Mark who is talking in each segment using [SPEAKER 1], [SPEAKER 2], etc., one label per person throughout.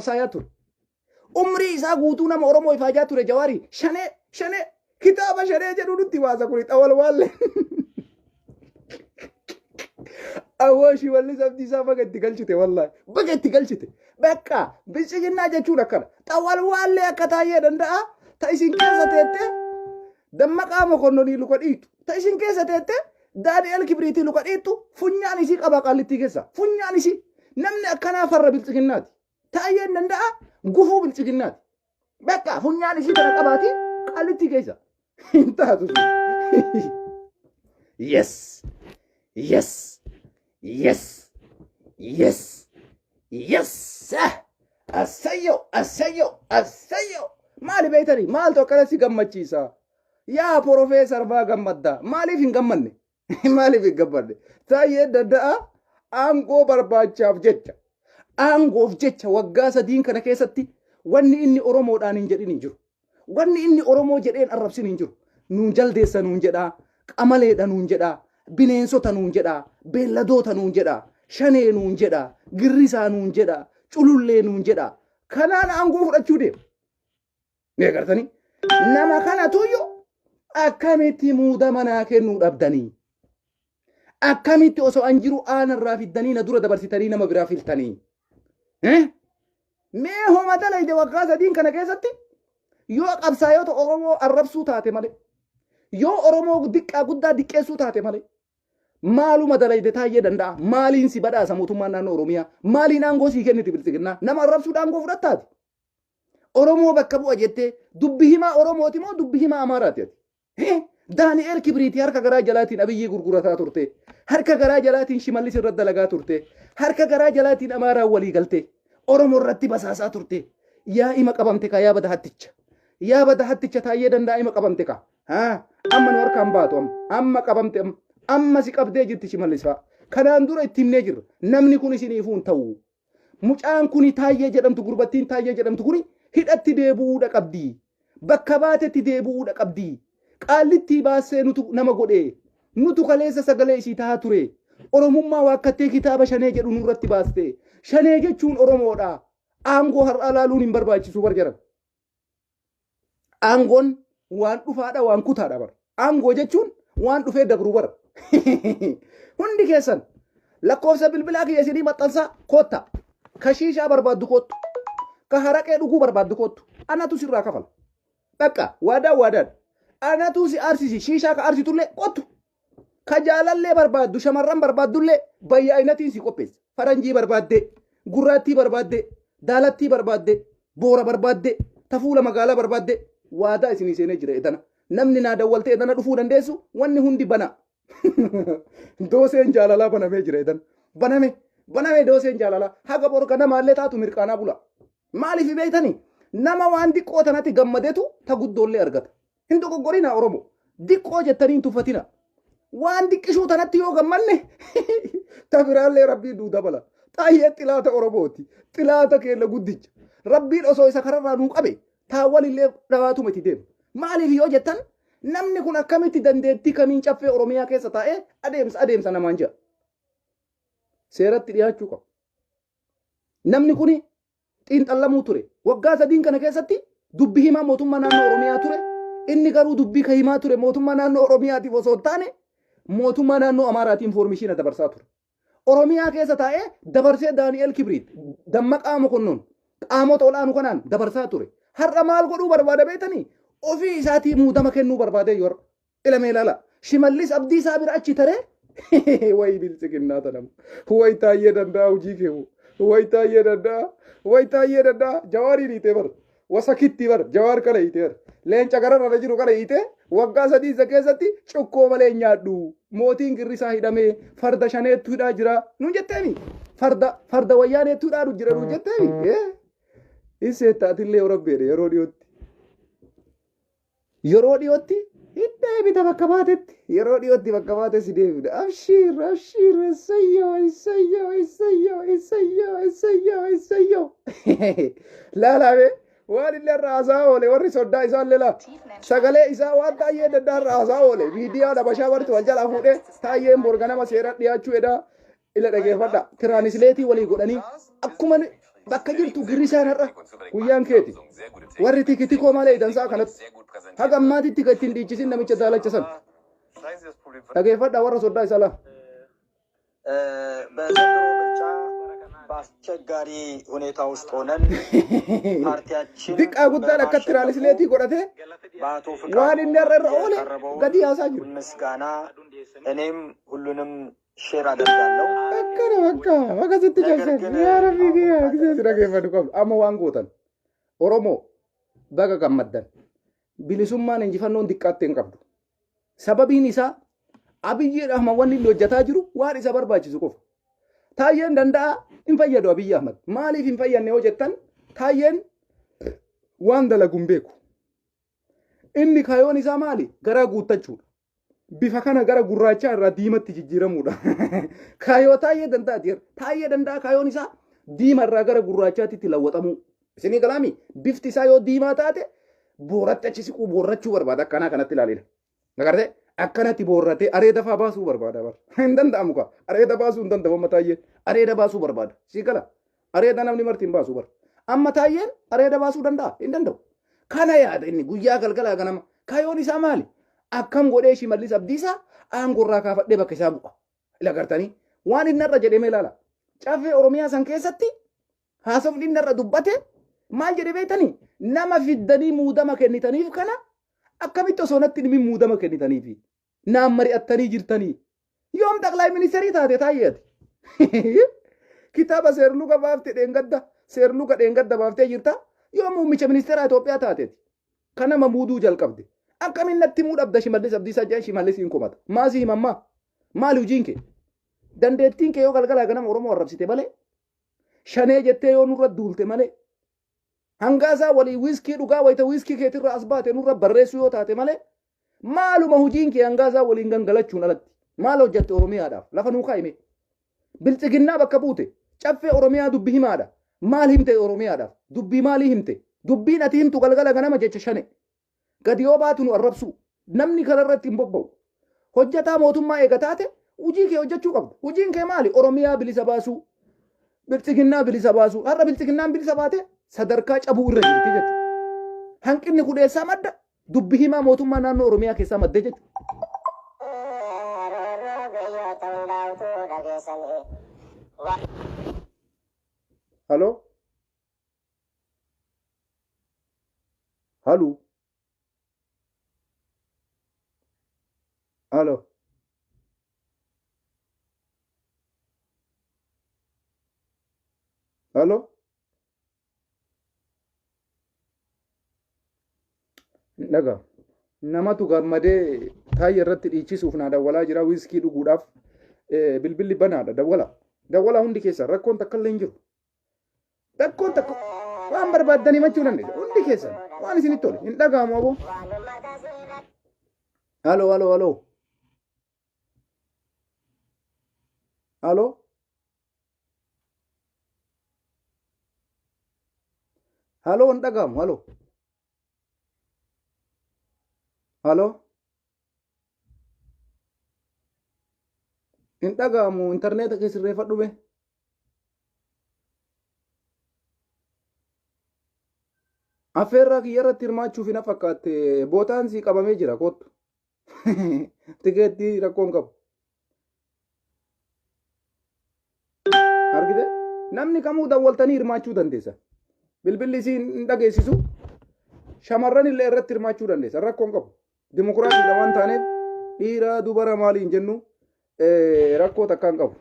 [SPEAKER 1] qabsaa'aa ture. Umrii isaa guutuu nama Oromoo ifaajaa ture Jawaari. Shanee kitaaba shanee jedhu nutti baasa kuni xawal waalle. Awooshi walli sabti isaa baga itti galchite wallahi. Baga itti galchite. Bakka bilchiginnaa jechuun akkana. Xawal waalle akka taa'ee danda'a. Ta isin keessa teette dammaqaa mokonnonii luka dhiitu. Ta isin keessa teette Daani'el Kibriitii luka dhiitu funyaan isii qaba qaallittii keessa. Funyaan isii namni akkanaa farra bilchiginnaati. Taa'ee danda'a gufuu bilchiginnaati. Bakka funyaan isii kana qabaati qaallittii keessa. Taatu. Yes. Yes. Yes. Yes. Yes. Asayyo. Maali beeytanii? Maaltu akkanatti gammachiisa? Yaa Profeesar Baa Gammaddaa. Maaliif hin gammanne? Maaliif hin gammanne? Taa'ee danda'a aangoo barbaachaaf jecha. Aangoof jecha waggaa 3 kana keessatti wanni inni Oromoodhaan hin jedhin hin jiru. Wanni inni Oromoo jedheen arrabsin hin jiru. Nuun jaldeessa nuun jedhaa. Qamaleedha nuun jedhaa. Bineensota nuun jedhaa. Beelladoota nuun jedhaa. Shanee nuun jedhaa. Girrisaa nuun jedhaa. Culullee nuun jedhaa. Kanaan aangoo fudhachuu deema. Mee gartanii? Nama kanatuyyuu akkamitti muudama naa kennuu dhabdanii? Akkamitti osoo an jiru aanarraa fiddanii na dura dabarsitanii nama biraa filtanii? Mee homa dalayde waggaa 3 kana keessatti yoo qabsaa'ota Oromoo arrabsuu taate malee, yoo Oromoo diqqaa guddaa diqqeessuu taate malee, maaluma dalayde taa'ee danda'a? Maaliin si badhaasa mootummaan naannoo Oromiyaa? Maaliin aangoo sii kenniti bilchiginnaa? Nama arrabsuudhaan aangoo fudhattaati. Oromoo bakka bu'a jettee dubbi himaa Oromooti moo dubbi himaa Amaaraati? Daani'el Kibriitii harka garaa jalaatiin Abiyyii gurgurataa turte. Harka garaa jalaatiin Shimallis irratti dalagaa turte. Harka garaa jalaatiin Amaaraan walii galte. Oromoo irratti basaasaa turte. Yaa ima qabamte ka yaa bada hatticha. Yaa bada hatticha taa'ee danda'a ima qabamte ka. Amma nu harkaan baatu amma qabamte amma si qabdee jirti Shimallis fa'a. Kanaan dura itti himnee jirra. Namni kun isiniifuu hin ta'u. Mucaan kuni taa'ee jedhamtu gurbattiin taa'ee jedhamtu kuni hidhatti deebi'uudha qabdi. Bakka baatetti deebi'uudha qabdi. Qaallittii baasee nutu nama godhee. Nutu kaleessa sagalee isii tahaa ture. Oromummaa waakkattee kitaaba shanee jedhu nurratti baaste. Shanee jechuun Oromoodha. Aangoo har'aa laaluun hin barbaachisu barjaran. Aangoon waan dhufaadha waan kutaadha bara. Aangoo jechuun waan dhufee dabru bara. Hundi keessan lakkoofsa bilbilaa kiyya isinii maxxansaa kootta. Ka shiishaa barbaaddu koottu. Ka haraqee dhuguu barbaaddu koottu. Anatu sirraa kafala. Bakka waadaan. Anatu si arsisi shiishaa ka arsitullee kottu. Ka jaalallee barbaaddu shamarran barbaaddullee bayya ayinatiin si qopheessa. Faranjii barbaadde, gurraattii barbaadde, daalattii barbaadde, boora barbaadde, tafuula magaalaa barbaadde waadaa isinii seenee jira edana. Namni naa dawwaltee edana dhufuu dandeessu wanni hundi bana. Dooseen jaalalaa banamee jira edana. Baname dooseen jaalalaa haga borka namaallee taatu mirqaanaa bula. Maaliif beektanii? Nama waan diqqoo tanatti gammadeetu ta guddoollee argata. Hin dogoggorina Oromoo. Diqqoo jettanii hin tuffatina. Waan diqqishuu tanatti yoo gammanne ta biraallee rabbii duu dabala. Xaayee xilaata Oromooti. Xilaata keella guddicha. Rabbiin osoo isa kararraa nuu qabe taawwalillee dhawaatuma itti deema. Maaliif yoo jettan namni kun akkamitti dandeettii kamiin caffee Oromiyaa keessa taa'ee adeemsa namaan jira. Seeratti dhiyaachuu qaba. Namni kuni xiinxallamuu ture. Waggaa 3 kana keessatti dubbi himaa mootummaa naannoo Oromiyaa ture. Inni garuu dubbii ka himaa ture mootummaa naannoo Oromiyaatiif osoo hin taane mootummaa naannoo Amaaraatiin foormishiina dabarsaa ture. Oromiyaa keessa taa'ee dabarsee Daani'el Kibriit dammaqaa mokonnoon qaamota olaanuu kanaan dabarsaa ture. Har'a maal godhuu barbaada beektanii? Ofii isaatii muudama kennuu barbaadee yoo ilmee ilaala. Shimallis abdii isaa bira achi taree wayi bilchiginnaa tanam. Wayi taa'ee danda'a hojii keewu. Wayi taa'ee danda'a. Jawaarii dhiitee bara. Wasakitti bara. Jawaar kana hiitee bara. Leenca gararra jiru kana hiitee waggaa 3 isa keessatti cukkoo malee nyaadhu. Mootiin girrisaa hidhamee farda shaneettu hidhaa jira. Nuun jetteemi. Farda wayyaaneettu hidhaa jira nuun jetteemi. Isee taatillee yoo rabbeedha yeroo dhiyootti hidhee bita bakka baatetti yeroo dhiyootti bakka baate si deebida. Abshiir isayyoo. Laalaame waan illee irraa haasaa oole warri soddaa isaa illee laa. Sagalee isaa waan taa'ee daddaa irraa haasaa oole. Viidiyaa dabashaa warri wal jalaa fuudhee taa'een borga nama seera dhiyaachuu edhaa ila dhageeffadha. Tiraanisleetii walii godhanii akkuma bakka jirtu girrisaan har'a guyyaan keeti warri tikoo malee dansaa kanatti haga ammaatitti ittiin dhiichisin namicha daalacha san dhageeffadhaa warra soddaa isaa laa
[SPEAKER 2] በዘንድሮ ምርጫ በአስቸጋሪ ሁኔታ ውስጥ ሆነን ፓርቲያችን
[SPEAKER 1] ድቃ ጉዳይ ለከትራሊስሌቲ ጎዳቴ ዋን እንደረረ ኦለ ገዲ ያሳጅ
[SPEAKER 2] ምስጋና እኔም ሁሉንም ሼር አደርጋለሁ
[SPEAKER 1] በቃ ወገዝት ጀሰን ያ ረቢ ያ ግዜ ድረገፈን ቆም አሞ ዋን ጎተን ኦሮሞ በጋ ቀመደን ቢሊሱማን እንጂፈኖን ድቃቴን ቀብዱ ሰበቢን ኢሳ አብይ አህመድ ወንዲ ሎጀታ ጅሩ ዋሪ ሰበርባቺሱ ቆፍ ታየን ደንዳ እንፈየዱ አብይ አህመድ ማሊፍ እንፈየነ ወጀተን ታየን ዋንደለ ጉምቤኩ inni kayoon isaa maali gara guuttachuudha bifa kana gara gurraacha irraa diimatti jijjiiramuudha kayoo taayee danda'a kayoon isaa diima irraa gara gurraachaatti lawwatamu isinii galaami bifti isaa yoo diimaa taate booratti achi siquu boorrachuu barbaada akkanaa kanatti ilaalina nagartee akkanatti boorratee areeda faa baasuu barbaada bar hin danda'amu ka areeda baasuu hin danda'amu amma taayeen areeda baasuu barbaada sii gala areeda namni martiin baasuu bar amma taayeen areeda baasuu danda'a hin danda'u kana yaada inni guyyaa galgalaa ganama kayoon isaa maali akkam godhee Shimallis Abdiisaa aangorraa kaafadhee bakka isaa bu'a ilagartanii waan inni irra jedhee ilaala caffee oromiyaa san keessatti haasofni inni irra dubbate maal jedhee beektanii nama fiddanii muudama kennitaniif kana akkamitti osoo natti dhimi muudama kennitaniifi naan mari'attanii jirtanii yoom xaqlaa ministeerii taate taayyeeti kitaaba seerluga baaftee dheengadda baaftee jirta yoom muummicha ministeera Itoophiyaa taateeti kanama muuduu jalqabde akkamiin natti muudhabda Shimallis Abdiisaa jedhan Shimallisiin komata maasii himammaa maali hojiin kee dandeettiin kee yoo galgalaa ganama Oromoo arrabsite malee shanee jettee yoo nurra duulte malee hangaasaa walii wiiskii dhugaa wayita wiiskii keetirra as baate nurra barreessuu yoo taate malee maaluma hojiin kee hangaasaa waliin gangalachuun alatti maal hojjette Oromiyaadhaaf lafa nuu kaa'ime bilxiginnaa bakka buute caffee Oromiyaa dubbi himaadha maal himte Oromiyaadhaaf dubbii maalii himte dubbiin ati himtu galgala ganama jecha shane gadi yoo baatu nu arrabsu namni kanarratti hin bobba'u hojjataa mootummaa eega taate hojii kee hojjechuu qabdu hojiin kee maali Oromiyaa bilisa baasuu bilxiginnaa bilisa baasuu har'a bilxiginnaan bilisa baate sadarkaa cabuu irra jirti jechuudha hanqinni kudheessaa madda dubbi himaa mootummaa naannoo Oromiyaa keessaa madde jechuudha. Halo? Halo? Halo? Halo? Daga namatu gammadee taayee irratti dhiichisuuf naa dawwalaa jira wiiskii dhuguudhaaf bilbilli banaadha dawwala hundi keessa rakkoon takka illee hin jiru rakkoon takka waan barbaaddanii machuu dandeessu hundi keessa waan isinitti tole hin dhaga'amu aboo halo hin dhaga'amu halo hin dhaga'amu intarneeta keessa irreeffadhu be affeerraa kiyya irratti hirmaachuuf hin fakkaatte bootaan sii qabamee jira kottu tikeettii rakkoon qabu argite namni kamuu dawwaltanii hirmaachuu dandeessa bilbilli isii hin dhageessisu shamarran illee irratti hirmaachuu dandeessa rakkoon qabu dimokiraasiidha waan taaneef dhiira dubara maaliin jennu rakkoo takkaan qabu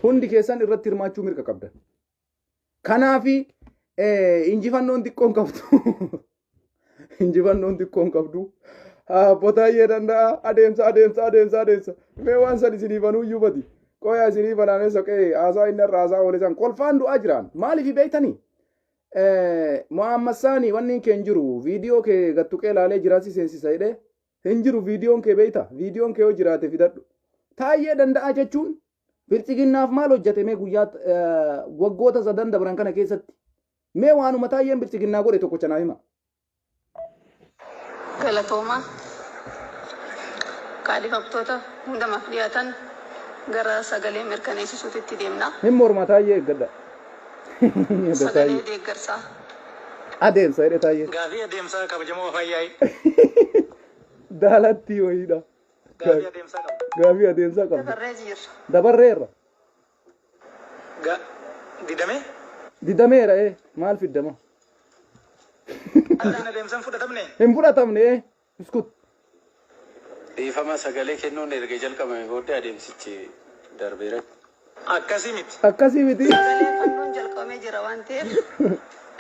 [SPEAKER 1] hundi keessan irratti hirmaachuu mirga qabdan kanaafi injifannoon xiqqoon qabdu botaayee danda'a adeemsa mee waan san isiniifanuu iyyuu bati qoyaa isinii banaanee soqee haasaa inni irraa haasaa oolesan kolfaan du'aa jiraan maaliif beektanii Muhammad Sani wanni kee hin jiru viidiyoo kee gattuqee laalee jiraasi seensisa jedhee hin jiru viidiyoon kee beeyta viidiyoon kee yoo jiraate fidadhu taayee danda'a jechuun bilxiginnaaf maal hojjete mee guyyaa waggoota sadan dabran kana keessatti mee waanuma taayeen bilxiginnaa godhe tokko chanaa hima
[SPEAKER 3] galatooma kaadhifamtoota hundamaaf dhiyaatan gara sagalee mirkaneessisuutti deemna
[SPEAKER 1] hin morma taayee eeggadha
[SPEAKER 3] Sagalee deeggarsaa.
[SPEAKER 1] Adeemsa jedhe taayee.
[SPEAKER 4] Gaafii adeemsaa kabajamoo fayyaa'e.
[SPEAKER 1] Daalatti wayiidha.
[SPEAKER 4] Gaafii adeemsaa qaba.
[SPEAKER 1] Gaafii adeemsaa qabda.
[SPEAKER 3] Dabarree jirra.
[SPEAKER 1] Dabarreerra.
[SPEAKER 4] Didamee?
[SPEAKER 1] Didameera maal fiddama?
[SPEAKER 4] Gaafiin adeemsaan fudhatamne?
[SPEAKER 1] Hin fudhatamne iskut.
[SPEAKER 5] Dhiifama sagalee kennuun erga jalqabame booddee adeemsichi darbeera.
[SPEAKER 4] Akkasii miti.
[SPEAKER 1] Akkasii miti.
[SPEAKER 3] Sagalee fannoon jalqabamee jira waan ta'eef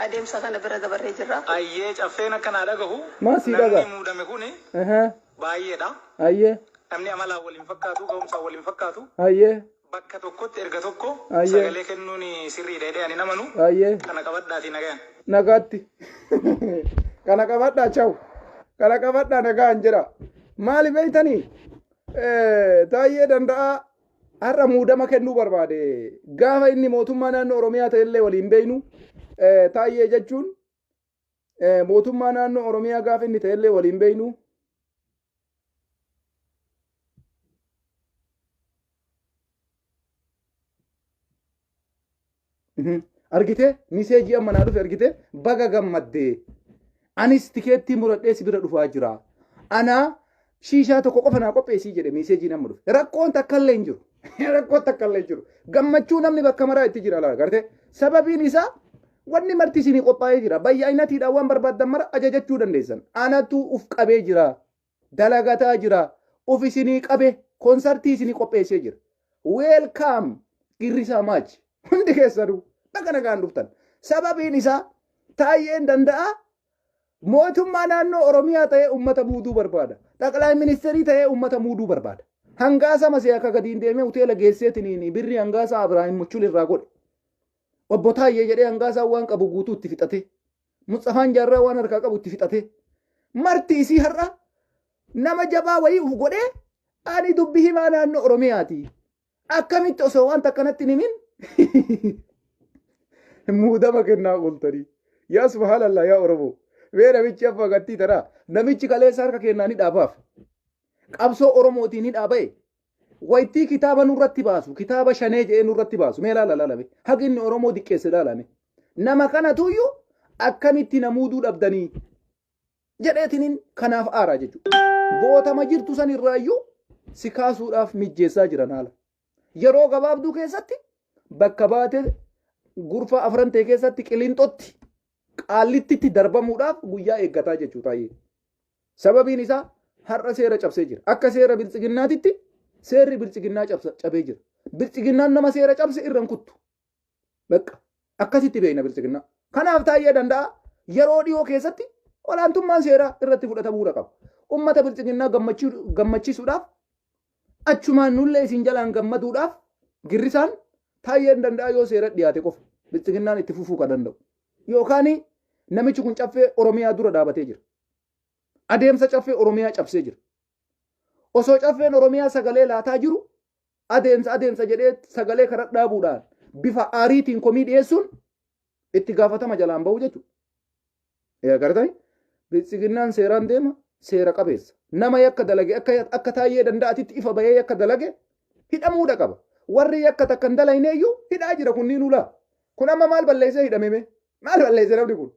[SPEAKER 3] adeemsa kana bira dabarree jirra.
[SPEAKER 4] Ayyee caffeen akkanaa dhagahu.
[SPEAKER 1] Maasii dhagaa.
[SPEAKER 4] Namni muudame kuni baay'eedha.
[SPEAKER 1] Ayyee.
[SPEAKER 4] Namni amalaan waliin fakkaatu, ga'umsaan waliin fakkaatu.
[SPEAKER 1] Ayyee.
[SPEAKER 4] Bakka tokkotti erga tokko
[SPEAKER 1] Ayyee.
[SPEAKER 4] sagalee kennuun sirriidha jedhee ani namanu.
[SPEAKER 1] Ayyee.
[SPEAKER 4] Kana qabadhaatii nagayan.
[SPEAKER 1] Nagaatti. Kana qabadhaa chawu. Kana qabadhaa nagaan jira. Maali beeytanii? Taayee danda'a har'a muudama kennuu barbaade. Gaafa inni mootummaa naannoo Oromiyaa ta'ellee waliin beeynu. Taayee jechuun mootummaa naannoo Oromiyaa gaafa inni ta'ellee waliin beeynu. Argite miseejii amma naa dhufe argite baga gammaddee anis tikeettii muradhee si bira dhufaa jira anaa shiishaa tokko qofa naa qopheessii jedhe miseejii nama dhufe rakkoon takkallee hin jiru rakkoon takkallee hin jiru gammachuu namni bakka maraa itti jira laala garte sababiin isaa wanni marti isinii qophaa'ee jira bayyaa'inatiidhaan waan barbaaddan mara ajajachuu dandeessan anatu uf qabee jira dalagataa jira uf isinii qabe koonsartii isinii qopheessee jira weelkaam girrisaa maachi hundi keessanuu bakka nagaan dhuftan sababiin isaa taayeen danda'a mootummaa naannoo Oromiyaa ta'ee ummata muuduu barbaada xaqalaa ministeerii ta'ee ummata muuduu barbaada hangaasa masee akka gadiin deemee hoteela geesseetiniin birri hangaasa Abrahaam Muchul irraa godhe obbo Taayee jedhee hangaasa waan qabu guutuu itti fixate Mutsafaan Jaarraa waan harkaa qabu itti fixate marti isii har'a nama jabaa wayii uf godhee ani dubbii himaa naannoo Oromiyaati akkamitti osoo waan takkanatti himin muudama kennaa ooltanii yaa subhaanallah yaa Oromoo mee namichi affa gattii taraa namichi kaleessa harka kennaa ni dhaabaaf qabsoo Oromootiin ni dhaaba'e waytii kitaaba nurratti baasu kitaaba shanee jedhee nurratti baasu mee laala laalame haqi inni Oromoo diqqeesse laalame nama kanatuyyuu akkamitti namuuduu dhabdanii jedheetiniin kanaaf aaraa jechuudha bootama jirtu san irraayyuu si kaasuudhaaf mijjeessaa jiran haala yeroo gabaabduu keessatti bakka baate gurfa afrantee keessatti qilinxotti qaallittitti darbamuudhaaf guyyaa eeggataa jechuu taayee sababiin isaa har'a seera cabsee jira akka seera biltsiginnaatitti seerri biltsiginnaa cabee jira biltsiginnaan nama seera cabse irraan kuttu bakka akkasitti beekna biltsiginnaa kanaaf taayee danda'a yeroo dhiyoo keessatti olaantummaan seeraa irratti fudhatamuudha qaba ummata biltsiginnaa gammachiisuudhaaf achumaan nullee isin jalaan gammaduudhaaf girrisaan taayeen danda'a yoo seera dhiyaate qofa biltsiginnaan itti fufuu kan danda'u yookaan namichi kun caffee Oromiyaa dura dhaabatee jira adeemsa caffee Oromiyaa cabsee jira osoo caffeen Oromiyaa sagalee laataa jiru adeemsa jedhee sagalee kana dhaabuudhaan bifa aariitiin komii dhiyeessuun itti gaafatama jalaan bahu jechuudha gartani biltsiginnaan seeraan deema seera qabeessa nama yakka dalage akka taayee danda'atitti ifa bahee yakka dalage hidhamuudha qaba warri yakka takkan dalayneeyyuu hidhaa jira kunniin ulaa kun amma maal balleessee hidhameme maal balleessee namni kun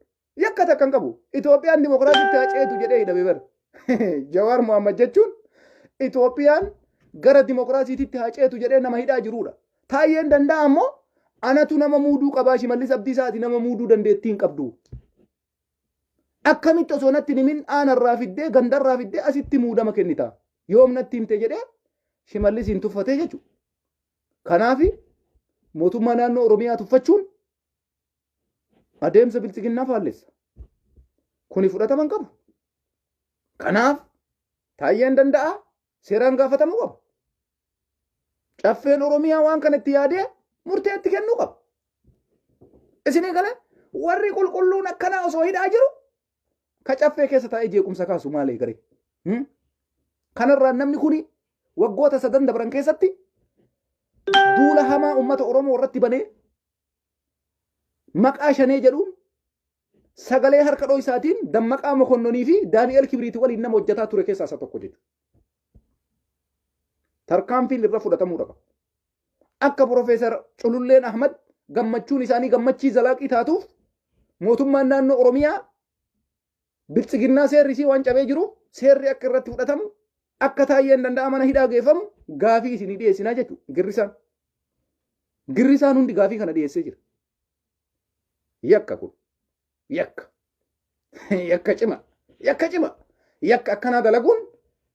[SPEAKER 1] yakka takkan qabu Itoophiyaan dimokiraasiitti haceetu jedhee hidhame bara Jawaar Mohaammed jechuun Itoophiyaan gara dimokiraasiitti haceetu jedhee nama hidhaa jiruudha taayeen danda'a ammoo anatu nama muuduu qabaa Shimallis Abdiisaati nama muuduu dandeettii hin qabdu akkamitti osoo natti himin aanarraa fiddee gandarraa fiddee asitti muudama kennita yoom natti himte jedhee Shimallis hin tuffatee jechuudha kanaaf mootummaa naannoo Oromiyaa tuffachuun adeemsa biltsiginnaa faallessa kuni fudhataman qabu kanaaf taayeen danda'a seeraan gaafatamuu qaba caffeen Oromiyaa waan kana itti yaadee murtee itti kennuu qaba isinii kana warri qulqulluun akkanaa osoo hidhaa jiru ka caffee keessa taa'ee jeequmsa kaasu maalee garee kanarraan namni kuni waggoota 3 dabran keessatti duula hamaa ummata Oromoo irratti banee maqaa shanee jedhuun sagalee harka dho'isaatiin Dammaqaa Mokonnonii fi Daani'el Kibriiti waliin nama hojjetaa ture keessaa isa tokko jechuudha. Tarkaanfiin irra fudhatamuudha qaba. Akka Profeesar Cululleen Ahmad gammachuun isaanii gammachii zalaaqii taatuuf mootummaan naannoo Oromiyaa bilchiginnaa seerri isii waan cabee jiru seerri akka irratti fudhatamu akka Taayyeen Danda'aa mana hidhaa geeffamu gaafii isinii dhiyeessinaa jechuudha girrisaan. Girrisaan hundi gaafii kana dhiyeessee jira. Yakka kun yakka yakka cima yakka cima yakka akkanaa dalaguun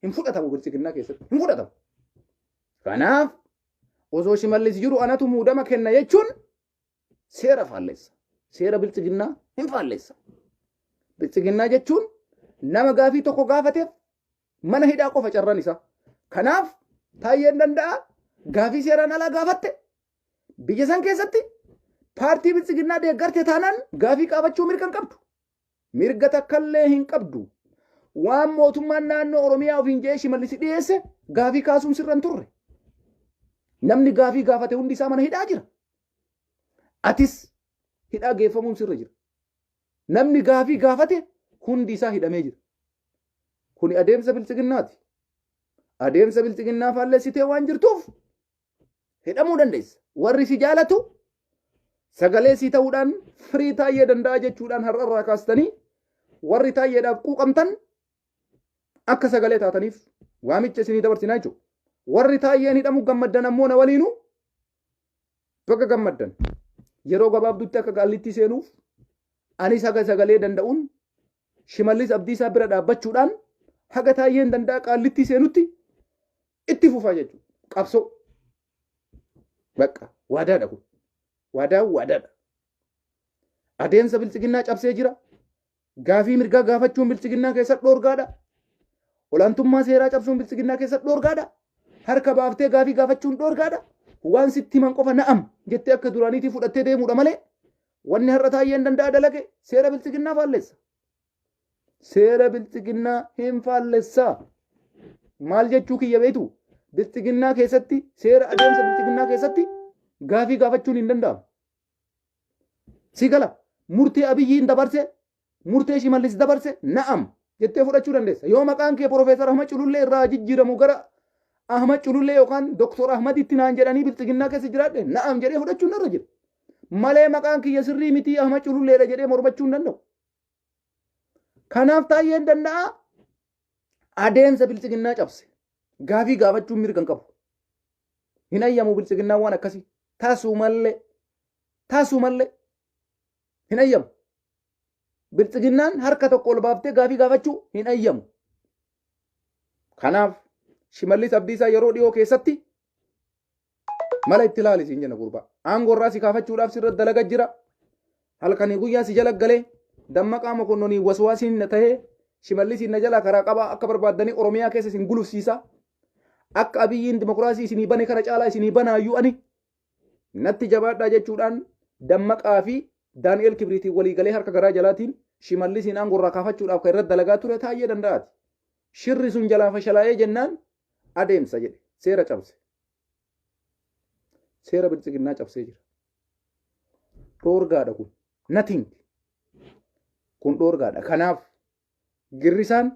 [SPEAKER 1] hin fudhatamu bilchiginnaa keessatti hin fudhatamu. Kanaaf osoo Shimallis jiru anatu muudama kenna jechuun seera faalleessa. Seera bilchiginnaa hin faalleessa. Bilchiginnaa jechuun nama gaafii tokko gaafateef mana hidhaa qofa carran isaa. Kanaaf Taayyeen Danda'aa gaafii seeraan alaa gaafatte biyya san keessatti paartii bilchiginnaa deeggarte taanaan gaafii qaabachuu mirga hin qabdu. Mirga takkallee hin qabdu. Waan mootummaan naannoo Oromiyaa ofiin jee Shimallis dhiyeesse gaafii kaasuun sirra hin turre. Namni gaafii gaafate hundi isaa mana hidhaa jira. Atis hidhaa geeffamuun sirra jira. Namni gaafii gaafate hundi isaa hidhamee jira. Kuni adeemsa bilchiginnaati. Adeemsa bilchiginnaa faallessitee waan jirtuuf hidhamuu dandeessa. Warri si jaalatu sagalee si ta'uudhaan firii Taayyee Danda'aa jechuudhaan har'arraa kaastanii warri Taayyeedhaaf quuqamtan akka sagalee taataniif waamicha isinii dabarsinaa jechuudha. Warri Taayyeen hidhamu gammaddan ammoo na waliinu bakka gammaddan yeroo gabaabduutti akka gaallitti seenuuf anis haga sagalee danda'uun Shimallis Abdiisaa bira dhaabbachuudhaan haga Taayyeen Danda'aa qaallitti seenutti itti fufaa jechuudha. Qabsoo bakka waadaadha kun. Waadaadha. Adeemsa bilchiginnaa cabsee jira. Gaafii mirgaa gaafachuun bilchiginnaa keessatti dhoorgaadha. Olaantummaa seeraa cabsuun bilchiginnaa keessatti dhoorgaadha. Harka baaftee gaafii gaafachuun dhoorgaadha. Waan sitti himan qofa na'am jettee akka duraaniitii fudhattee deemuudha malee wanni har'a Taayyeen Danda'aa dalage seera bilchiginnaa faallessa. Seera bilchiginnaa hin faallessa. Maal jechuu kiyya beektu? Bilchiginnaa keessatti seera adeemsa bilchiginnaa keessatti gaafii gaafachuun hin danda'amu. Si gala murtee Abiyyiin dabarse murtee Shimallis dabarse na'am jettee fudhachuu dandeessa. Yoo maqaan kee Profeesar Ahmad Culullee irraa jijjiiramu gara Ahmad Culullee yookaan Doktor Ahmad itti naan jedhanii bilchiginnaa keessa jiraadhe na'am jedhee fudhachuun irra jira. Malee maqaan kiyya sirrii mitii Ahmad Cululleedha jedhee mormachuu hin danda'u. Kanaaf Taayyeen Danda'aa adeemsa bilchiginnaa cabse. Gaafii gaafachuun mirga hin qabu. Hin ayyamu bilchiginnaan waan akkasii. Taasuu mallee hin ayyamu. Bilchiginnaan harka tokko ol baaftee gaafii gaafachuu hin ayyamu. Kanaaf Shimallis Abdiisaa yeroo dhiyoo keessatti mala itti ilaali siin jenna gurbaa. Aangoo irraa si kaafachuudhaaf sirra dalaga jira. Halkanii guyyaa si jala galee Dammaqaa Mokonnoonii waswaasiin na tahee Shimallisiin na jalaa karaa qabaa akka barbaaddanii Oromiyaa keessa isin gulufsiisa. Akka Abiyyiin dimokiraasii isinii bane kana caalaa isinii banaayyuu ani natti jabaadhaa jechuudhaan Dammaqaa fi Daani'el Kibriitiin walii galee harka garaa jalaatiin Shimallisiin aangoo irraa kaafachuudhaaf kan irratti dalagaa ture Taayyee Danda'aati. Shirri sun jalaa fashalaa'ee jennaan adeemsa jedhe seera cabse. Seera bilchiginnaa cabsee jira. Dhoorgaadha kun. Nothing. Kun dhoorgaadha. Kanaaf girrisaan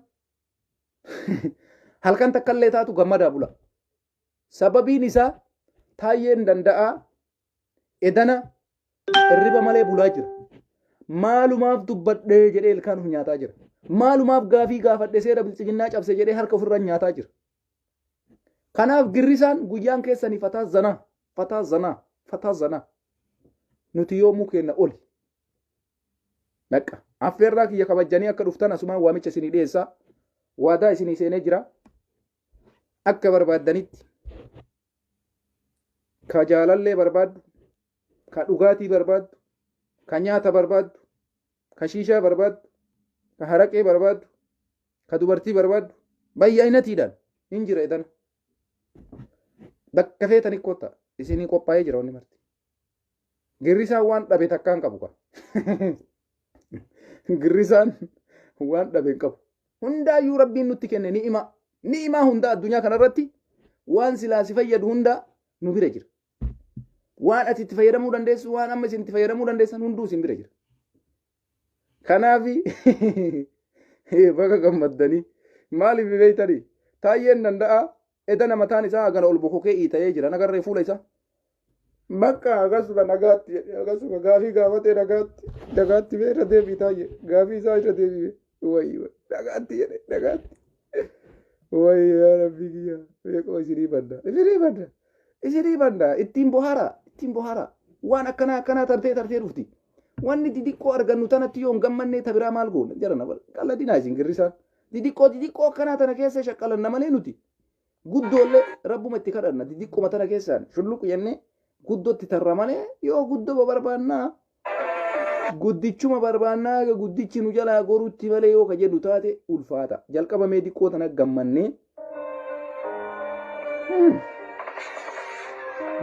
[SPEAKER 1] halkan takkallee taatu gammadaa bula. Sababiin isaa Taayyeen Danda'aa edana irriba malee bulaa jira. Maalumaaf dubbadhee jedhee ilkaan nyaataa jira. Maalumaaf gaafii gaafadhe seera bilchiginnaa cabse jedhee harka ofirra nyaataa jira. Kanaaf girrisaan guyyaan keessanii fataa zanaa. Nuti yoomuu kenna oli. Naqa. Affeerraa kiyya kabajanii akka dhuftan asumaan waamicha isinii dhiyeessaa. Waadaa isinii seenee jira. Akka barbaaddanitti. Ka jaalallee barbaaddu. Ka dhugaatii barbaaddu. Ka nyaata barbaaddu. Ka shiishaa barbaaddu. Ka haraqee barbaaddu. Ka dubartii barbaaddu. Baay'inatiidhaan hin jira edana. Bakka feetanii kottaa isinii qophaa'ee jira wanni marti. Girrisaan waan dhabe takkaan qabu kan. Girrisaan waan dhabe qabu. Hundaayyuu Rabbiin nutti kenne ni'imaa hunda addunyaa kanarratti waan silaa si fayyadu hunda nu bira jira. Waan ati itti fayyadamuu dandeessu waan amma isin itti fayyadamuu dandeessan hunduu isin bira jira. Kanaaf bakka gammaddanii maaliif beeytanii Taayyeen Danda'aa edana mataan isaa hagana ol bokokee ta'ee jira nagarree fuula isaa. Bakka akkasuma nagaatti akkasuma gaafii gaafatee nagaatti mee irra deebii taa'e gaafii isaa irra deebii wayii nagaatti jedhe nagaatti wayii yaa rabbii kiyya beekoo isinii badda ittiin bohaara waan akkanaa tartee dhufti wanni xixiqqoo argannu tanatti yoo hin gammannee tabiraa maal goona jarana qalladinaa isin girrisaan xixiqqoo akkanaa tana keessa shaqqalanna malee nuti guddoollee rabbuma itti kadhanna xixiqquma tana keessaan shulluqu jennee guddootti tarra malee yoo guddoo barbaannaa guddichuma barbaannaa guddichi nu jalaa goruutti malee yoo ka jedhu taate ulfaata jalqabamee xiqqoo tana gammannee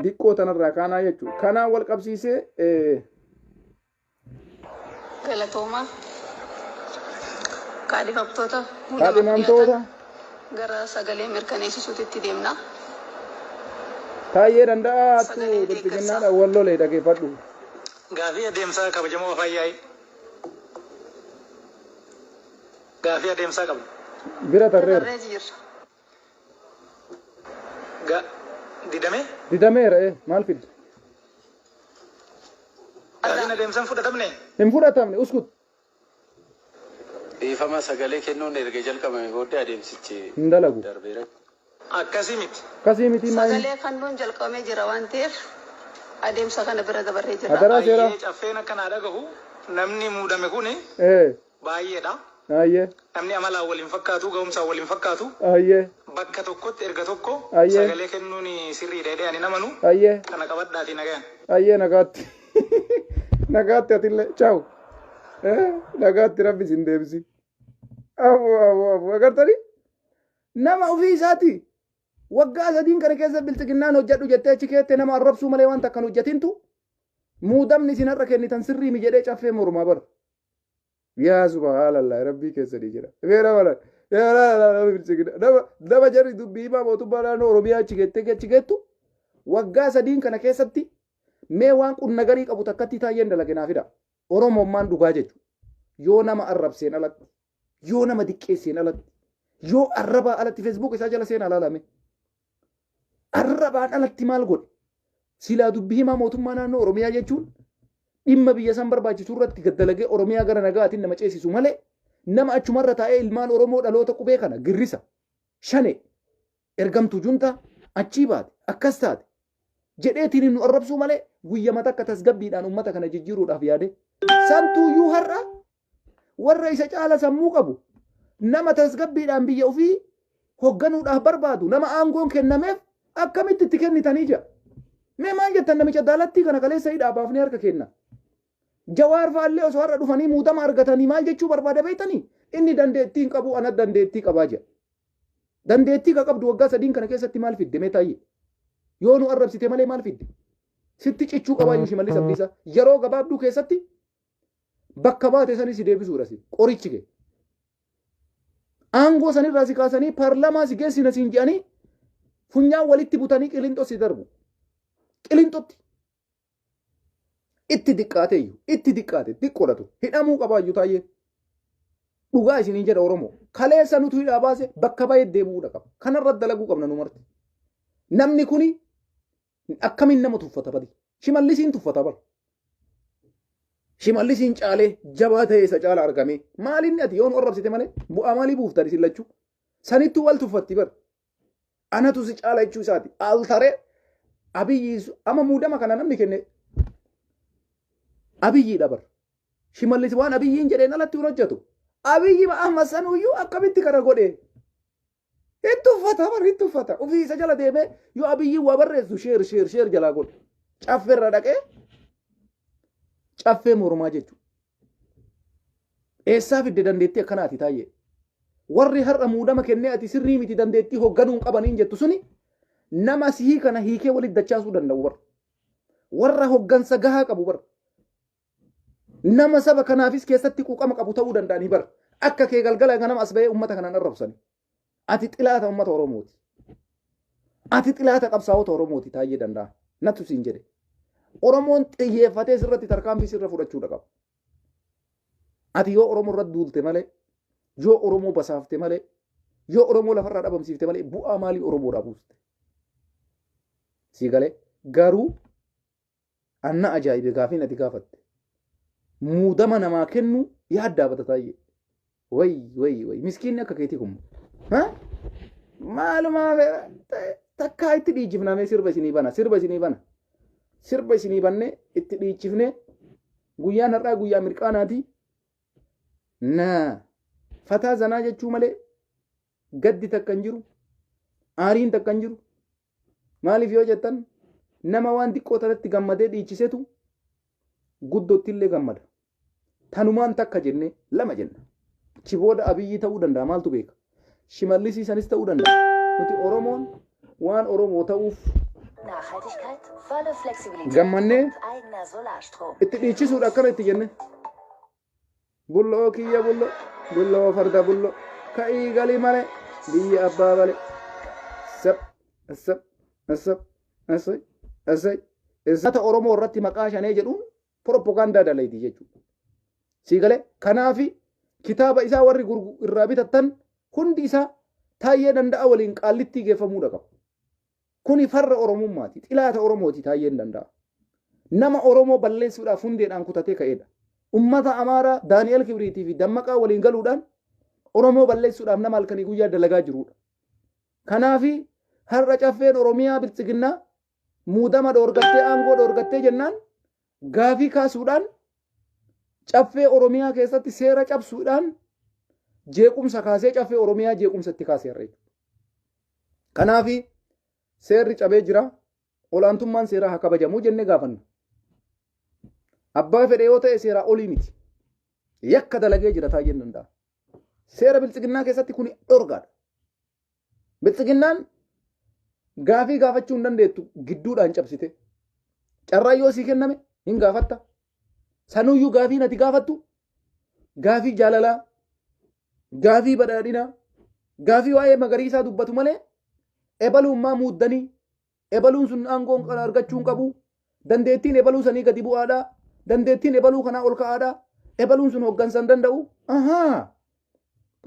[SPEAKER 1] xiqqoo tanarraa kaanaa jechuudha kanaan wal qabsiisee
[SPEAKER 3] Galatooma. Kaadhimamtoota.
[SPEAKER 1] Kaadhimamtoota.
[SPEAKER 3] Gara sagalee mirkaneessisuutti deemna.
[SPEAKER 1] Taayee danda'a attuu bilbilinnaadha wallolee dhageeffadhu.
[SPEAKER 4] Gaafii adeemsaa kabajamoo fayyaa'e. Gaafii adeemsaa qabna.
[SPEAKER 1] Bira tarreera.
[SPEAKER 4] Didamee?
[SPEAKER 1] Didameera maal fidde?
[SPEAKER 4] Gaafiin adeemsaan fudhatamne?
[SPEAKER 1] Hin fudhatamne uskut.
[SPEAKER 5] Dhiifama sagalee kennuun erga jalqabame booddee adeemsichi
[SPEAKER 1] hin dalagu.
[SPEAKER 5] darbeera.
[SPEAKER 4] Akkasii miti.
[SPEAKER 1] Akkasii miti maal?
[SPEAKER 3] Sagalee kennuun jalqabamee jira waan ta'eef adeemsa kana bira dabarree jira.
[SPEAKER 1] Adaraa seera.
[SPEAKER 4] Baay'ee caffeen akkanaa dhagahu namni muudame kuni baay'eedha.
[SPEAKER 1] Ayyee.
[SPEAKER 4] Namni amalaan waliin fakkaatu ga'umsaan waliin fakkaatu.
[SPEAKER 1] Ayyee.
[SPEAKER 4] Bakka tokkotti erga tokko
[SPEAKER 1] Ayyee.
[SPEAKER 4] sagalee kennuun sirriidha jedhee ani namanu
[SPEAKER 1] Ayyee.
[SPEAKER 4] kana qabadhaati nagayan.
[SPEAKER 1] Ayyee nagaatti. Nagaatti atillee ciao. Nagaatti rabbi sin deebisi. Abu agartani nama ofii isaati waggaa sadiin kana keessa bilxiginnaan hojjedhu jettee achi keette nama arrabsuu malee waan takkan hojjetintu muudamni isin har'a kennitan sirrii mi jedhee caffee mormaa bara. Yaa subhaanallah rabbii keessanii jira. Beera mala. Nama jarri dubbii himaa mootummaa naannoo Oromiyaa achi geettu waggaa sadiin kana keessatti mee waan qunna garii qabu takkatti taayyeen dalaginaafidha. Oromummaan dhugaa jechuudha. Yoo nama arrabseen alatti, yoo nama diqqeesseen alatti, yoo arrabaa alatti feesbuuk isaa jala seenaa ilaalame. Arrabaan alatti maal godhe? Silaa dubbii himaa mootummaa naannoo Oromiyaa jechuun dhimma biyya san barbaachisu irratti gaddalagee Oromiyaa gara nagaatiin nama ceesisu malee nama achumarra taa'ee ilmaan Oromoo dhaloota qubee kana girrisa shane ergamtu junta achii baate akkas taate jedheetiin nu arrabsuu malee guyyama takka tasgabbiidhaan uummata kana jijjiiruudhaaf yaade santuuyyuu har'a warra isa caala sammuu qabu nama tasgabbiidhaan biyya ofii hoogganuudhaaf barbaadu nama aangoon kennameef akkamitti itti kennitanii jira. Mee maal jettan namicha daalattii kana kaleessa hidhaa baafnee harka kenna. Jawaar faallee osoo har'a dhufanii muudama argatanii maal jechuu barbaada beektanii inni dandeettii hin qabu ana dandeettii qabaa jira. Dandeettii ka qabdu waggaa sadiin kana keessatti maal fidde mee taayye? Yoo nu arrabsite malee maal fidde? Sitti cichuu qabaa Shimallis Abdiisaa yeroo gabaabduu keessatti bakka baate sanis deebisuudha si qorichi kee. Aangoo sanirraa si kaasanii paarlamaa si geessina siin jedhanii funyaan walitti butanii qilinxoo si darbu. Qilinxootti itti diqqaate xiqqoodhatu hidhamuu qabaayyuu taayee dhugaa isinii jedha Oromoo kaleessa nutu hidhaa baase bakka baay'ee deebi'uudha qaba kanarratti dalaguu qabna nu marti namni kuni akkamiin nama tuffata badi Shimallisiin tuffata bara Shimallisiin caalee jabaa ta'e isa caala argame maalinni ati yoo nu arrabsite malee bu'aa maalii buuftan isin lachuu sanittuu wal tuffatti bara anatu si caala jechuu isaati altaree Abiyyi ama muudama kana namni kenne Abiyyi dabar Shimallis waan Abiyyiin jedheen alatti hojjetu Abiyyi Ahmad sanuyyuu akkamitti kana godhe ittufata ofii isa jala deemee yoo Abiyyi waa barreessu sheer jalaa godhe caffeerra dhaqee caffee mormaa jechuudha. Eessaa fidde dandeettii akkanaati taayye warri har'a muudama kennee ati sirrii miti dandeettii hoogganuun qabaniin jettu suni nama sihii kana hiikee walitti dachaasuu danda'u bara warra hoggansa gahaa qabu bara nama saba kanaafis keessatti quuqama qabu ta'uu danda'anii bara akka kee galgala ganama as ba'ee uummata kanaan arrabsani ati xilaata uummata Oromooti ati xilaata qabsaa'ota Oromooti taayee danda'a natu siin jedhe Oromoon xiyyeeffatee sirratti tarkaanfii sirra fudhachuudha qaba ati yoo Oromoo irratti duulte malee yoo Oromoo basaafte malee yoo Oromoo lafarraa dhabamsiifte malee bu'aa maalii Oromoodhaa buuste si galee garuu anna ajaa'ibe gaafii ati gaafatte muudama namaa kennu yaaddaa batataayyee way miskiinni akka keetii kun maalumaaf takkaa itti dhiichifnamee sirba isinii bana sirba isinii bannee itti dhiichifnee guyyaan har'aa guyyaa mirqaanaati na fataa zanaa jechuu malee gaddi takka hin jiru aariin takka hin jiru maaliif yoo jettan nama waan xiqqoo tanatti gammadee dhiichisetu guddootti illee gammada tanumaan takka jennee lama jenna achi booda Abiyyi ta'uu danda'a maaltu beeka Shimallis isanis ta'uu danda'a nuti Oromoon waan Oromoo ta'uuf gammannee itti dhiichisuudha akkana itti jenne bulloo kiyya bulloo farda bulloo ka'ii galii malee biyya abbaa bale Isata Oromoo irratti maqaa shanee jedhuun propagaandaa dalayti jechuudha. Siigalee kanaafi kitaaba isaa warri irraa bitattan hundi isaa Taayyee Danda'aa waliin qaallittii geeffamuudha qaba. Kuni farra Oromummaati. Xilaata Oromooti Taayyeen Danda'aa. Nama Oromoo balleessuudhaaf hundeedhaan kutatee ka'edha. Ummata Amaaraa Daani'el Kibriitii fi Dammaqaa waliin galuudhaan Oromoo balleessuudhaaf nama halkanii guyyaa dalagaa jirudha. Kanaafi har'a caffeen Oromiyaa biltsiginnaa muudama dhoorgattee aangoo dhoorgattee jennaan gaafii kaasuudhaan caffee Oromiyaa keessatti seera cabsuudhaan jeequmsa kaasee caffee Oromiyaa jeequmsatti kaasee har'a. Kanaafi seerri cabee jira olaantummaan seeraa haa kabajamuu jennee gaafanna. Abbaa fedhe yoo ta'e seeraa olii miti. Yakka dalagee jira Taayyeen Danda'aa. Seera biltsiginnaa keessatti kun dhorgaadha. Biltsiginnaan gaafii gaafachuu hin dandeettu gidduudhaan cabsite. Carraan yoo sii kenname hin gaafatta. Sanuyyuu gaafii ati gaafattu gaafii jaalalaa, gaafii badhaadhinaa, gaafii waa'ee magariisaa dubbatu malee ebalummaa muuddanii ebaluun sun aangoo argachuu hin qabu. Dandeettiin ebaluu sanii gadi bu'aadhaa. Dandeettiin ebaluu kanaa ol ka'aadhaa. Ebaluun sun hooggansa hin danda'u.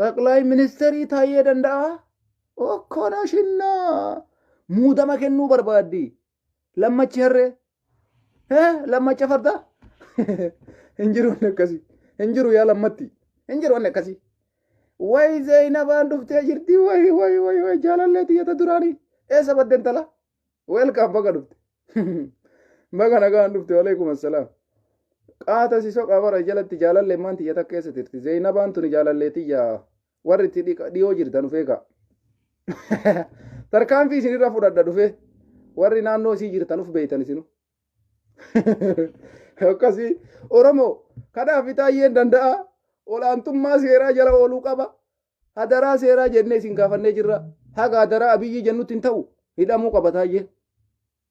[SPEAKER 1] Xaqlaay ministeerii Taayyee Danda'aa okkona shinnaa muudama kennuu barbaaddi. Lammachi harree lammacha farda hin jiru wanni akkasii. Hin jiru yaa lammatti. Hin jiru wanni akkasii. Way Zainabaan dhuftee jirti. Way jaalallee tiyyata duraanii. Eessa baddeen tala? Welkaam baga dhufte. Baga nagaan dhufte. Waleekum assalaam. Qaata si soqaa bara jalatti jaalallee maan tiyyata keessa jirti. Zainabaan tuni jaalallee tiyya warri itti dhiyoo jirtan dhufee ka'a. Tarkaanfii isinirra fudhadha dhufee warri naannoo isii jirtan uf beeytan isinu. Akkasii Oromoo kanaaf Taayyeen Danda'aa olaantummaa seeraa jala ooluu qaba. Hadaraa seeraa jennee isin gaafannee jirra. Haga hadaraa Abiyyi jennutti hin ta'u hidhamuu qaba Taayyeen.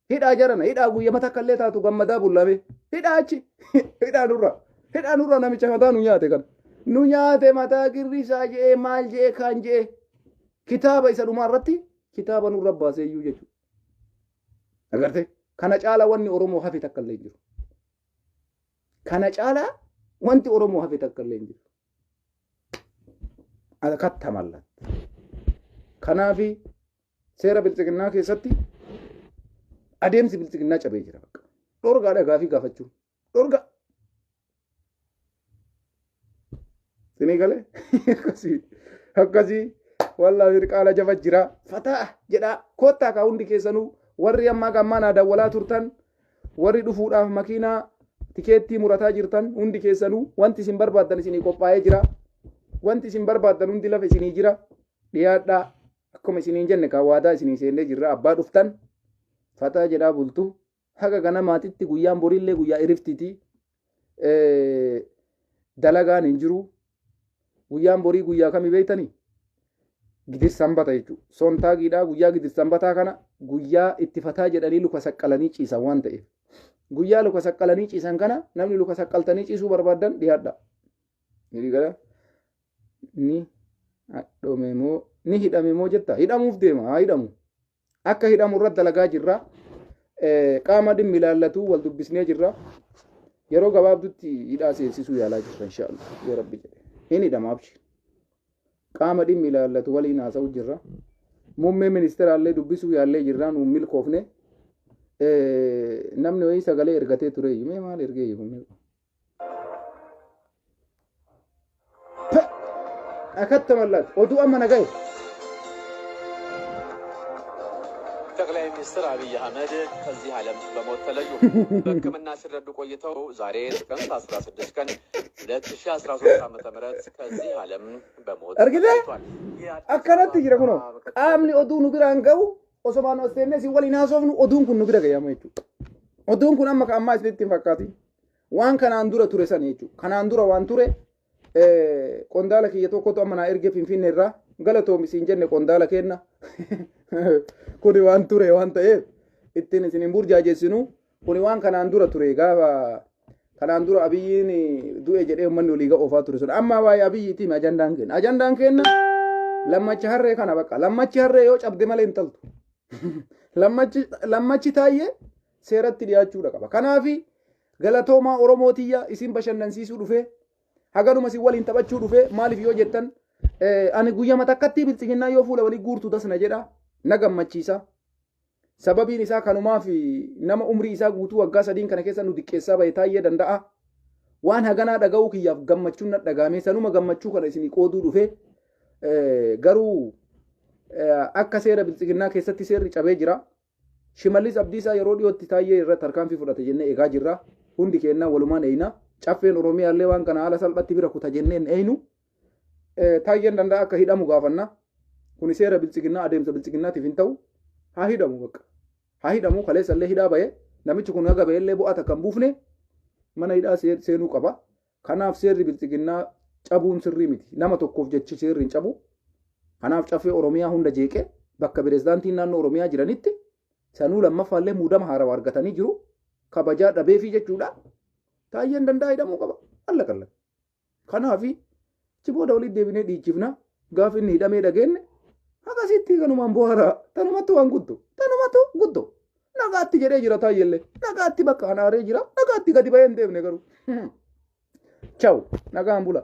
[SPEAKER 1] Hidhaa jarana hidhaa guyyaa matakkallee taatu gammadaa bullame. Hidhaa achi hidhaa nurra namicha mataa nu nyaate kana. Nu nyaate mataa girrisaa je'ee maal je'ee kaan je'ee kitaaba isa dhumaa irratti kitaaba nurra baasee iyyuu jechuudha. Agartee kana caalaa wanni Oromoo hafe takka illee hin jiru. Kana caalaa wanti Oromoo hafe takka illee hin jiru. Akatta mallatta. Kanaafi seera biltsiginnaa keessatti adeemsi biltsiginnaa cabee jira. Dhorgaadha gaafii gaafachuun. Dhorga. Sinii galee akkasii wallaahi hirqaala jaba jira. Fataa jedhaa koottaa kaa hundi keessanuu warri ammaa gammaan dawwalaa turtan warri dhufuudhaaf makiinaa tikeettii murataa jirtan hundi keessanuu wanti isin barbaaddan isinii qophaa'ee jira. Wanti isin barbaaddan hundi lafa isinii jira. Dhiyaadhaa akkuma isiniin jenne kaa waadaa isinii seennee jirra abbaa dhuftan. Fataa jedhaa bultu haga gana maatitti guyyaan boriillee guyyaa iriftiiti. Dalagaan hin jiru. Guyyaan borii guyyaa kamii beektanii? Gidir sanbata jechuudha. Sontaagiidhaa guyyaa gidir sanbataa kana guyyaa itti fataa jedhanii luka saqqalanii ciisan waan ta'eef. Guyyaa luka saqqalanii ciisan kana namni luka saqqaltanii ciisuu barbaadan dhiyaadha. Ni hadhoome moo ni hidhame moo jetta? Hidhamuuf deema haa hidhamu. Akka hidhamu irratti dalagaa jirra. Qaama dhimmi ilaallatu wal dubbisnee jirra. Yeroo gabaabdutti hidhaa seensisuu yaalaa jirra inshaallah yoo rabbi jedhe. Hin hidhamaaf qaama dhimmi ilaallatu waliin haasa'u jirra. Muummee ministeeraallee dubbisuu yaallee jirraan milkoofne namni wayii sagalee ergatee ture mee maal ergee kun akatta mallat oduu amma nagaye
[SPEAKER 6] ጠቅላይ ሚኒስትር አብይ አህመድ ከዚህ ዓለም በሞት ተለዩ። በሕክምና ሲረዱ ቆይተው ዛሬ ጥቅምት 16 ቀን 2013 ዓ.ም ከዚህ ዓለም በሞት ተለይቷል።
[SPEAKER 1] አካናት ይጅራ ኩኖ ቃምኒ ኦዱ ኑ ቢራን ገቡ ኦሶማን ወስቴነ ሲወል ኢናሶፍኑ ኦዱን ኩን ኑ ቢራ ገያሙ ጀቹ ኦዱን ኩን አማ ከአማ እስሊtti fakkaati waan kanaan dura ture san jechu kanaan dura waan ture qondaala kiyya tokkotu amma naa erge finfinne irraa galatoomi siin jenne qondaala kenna kuni waan ture waan ta'eef ittiin isin burjaajessinu kuni waan kanaan dura ture gaafa kanaan dura abiyyiin du'e jedhee uummanni olii oofaa ture sun amma waa'ee abiyyiitiimi ajandaan kenna lammachi harree kana baqa lammachi harree yoo cabde malee hin taltu lammachi taayee seeratti dhiyaachuudha qaba kanaafi galatoomaa oromootiyya isin bashannansiisuu dhufee haganuma isin waliin taphachuu dhufee maaliif yoo jettan ani guyyama takkatti bilchiginnaa yoo fuula walii guurtu tasna jedha na gammachiisa sababiin isaa kanumaaf nama umrii isaa guutuu waggaa 3 kana keessa nu diqqeessaa bahe taayee danda'a waan haganaa dhaga'uu kiyyaaf gammachuun na dhagaame sanuma gammachuu kana isin qooduu dhufe garuu akka seera bilchiginnaa keessatti seerri cabee jira shimallis abdiisaa yeroo dhiyootti taayee irratti harkaanfii fudhate jennee eegaa jirra hundi keenna walumaan eeyna caffeen oromiyaa illee waan kana haala salphatti bira kuta jenneen eeynu taayeen danda'a akka hidhamu gaafanna kun seera bilchiginnaa adeemsa bilchiginnaatiif hin ta'u haa hidhamu bakka haa hidhamu kaleessa illee hidhaa bahe namichi kun haga bahee illee bu'aa takka hin buufne mana hidhaa seenuu qaba kanaaf seerri bilchiginnaa cabuun sirrii miti nama tokkoof jechi seerri hin cabu kanaaf caffee oromiyaa hunda jeeqe bakka pirezidaantiin naannoo oromiyaa jiranitti sanuu lammaffaallee muudama haarawaa argatanii jiru kabajaa dhabeefii jechuudha taayeen danda'a hidhamuu qaba allaqalla kanaafi booda walitti deebinee dhiichifna gaaf inni hidhamee dhageenye akkasitti kanumaan bohaaraa tanumatti waan guddo nagaatti jedhee jira taayellee nagaatti bakka anaaree jira nagaatti gadi bahee hin deemne garuu chaw nagaan bula